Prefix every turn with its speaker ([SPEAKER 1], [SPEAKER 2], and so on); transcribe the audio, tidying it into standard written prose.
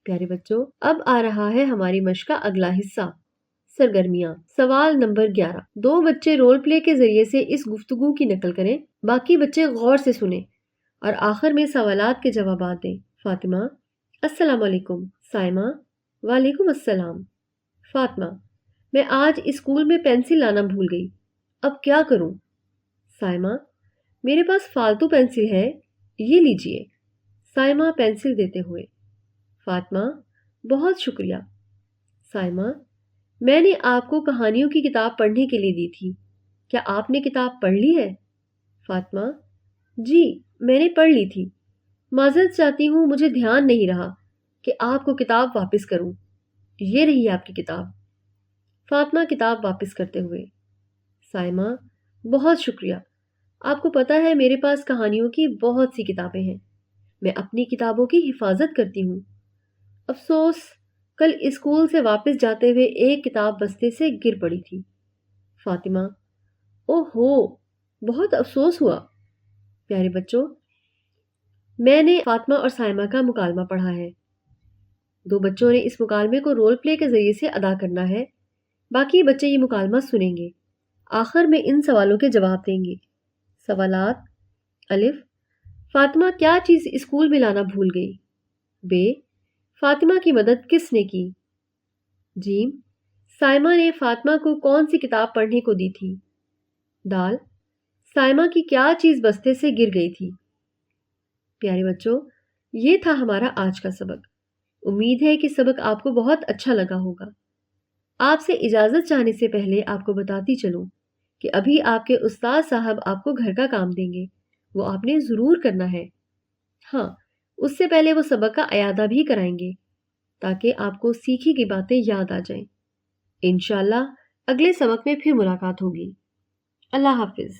[SPEAKER 1] پیارے بچوں، اب آ رہا ہے ہماری مشق کا اگلا حصہ، سرگرمیاں۔ سوال نمبر 11، دو بچے رول پلے کے ذریعے سے اس گفتگو کی نقل کریں، باقی بچے غور سے سنیں اور آخر میں سوالات کے جوابات دیں۔ فاطمہ: السلام علیکم۔ سائمہ: وعلیکم السلام۔ فاطمہ: میں آج اسکول میں پینسل لانا بھول گئی، اب کیا کروں؟ سائمہ: میرے پاس فالتو پینسل ہے، یہ لیجئے۔ سائمہ پینسل دیتے ہوئے: فاطمہ: بہت شکریہ۔ سائمہ: میں نے آپ کو کہانیوں کی کتاب پڑھنے کے لیے دی تھی، کیا آپ نے کتاب پڑھ لی ہے؟ فاطمہ: جی، میں نے پڑھ لی تھی، معذرت چاہتی ہوں، مجھے دھیان نہیں رہا کہ آپ کو کتاب واپس کروں، یہ رہی آپ کی کتاب۔ فاطمہ کتاب واپس کرتے ہوئے: سائمہ: بہت شکریہ، آپ کو پتہ ہے میرے پاس کہانیوں کی بہت سی کتابیں ہیں، میں اپنی کتابوں کی حفاظت کرتی ہوں۔ افسوس، کل اسکول سے واپس جاتے ہوئے ایک کتاب بستے سے گر پڑی تھی۔ فاطمہ: اوہ ہو، بہت افسوس ہوا۔ پیارے بچوں، میں نے فاطمہ اور سائمہ کا مکالمہ پڑھا ہے۔ دو بچوں نے اس مکالمے کو رول پلے کے ذریعے سے ادا کرنا ہے، باقی بچے یہ مکالمہ سنیں گے، آخر میں ان سوالوں کے جواب دیں گے۔ سوالات: الف: فاطمہ کیا چیز اسکول میں لانا بھول گئی؟ ب: فاطمہ کی مدد کس نے کی؟ جیم: سائمہ نے فاطمہ کو کون سی کتاب پڑھنے کو دی تھی؟ دال: سائمہ کی کیا چیز بستے سے گر گئی تھی؟ پیارے بچوں، یہ تھا ہمارا آج کا سبق۔ امید ہے کہ سبق آپ کو بہت اچھا لگا ہوگا۔ آپ سے اجازت چاہنے سے پہلے آپ کو بتاتی چلوں کہ ابھی آپ کے استاد صاحب آپ کو گھر کا کام دیں گے، وہ آپ نے ضرور کرنا ہے۔ ہاں، اس سے پہلے وہ سبق کا اعادہ بھی کرائیں گے تاکہ آپ کو سیکھی کی باتیں یاد آ جائیں۔ انشاءاللہ اگلے سبق میں پھر ملاقات ہوگی۔ اللہ حافظ۔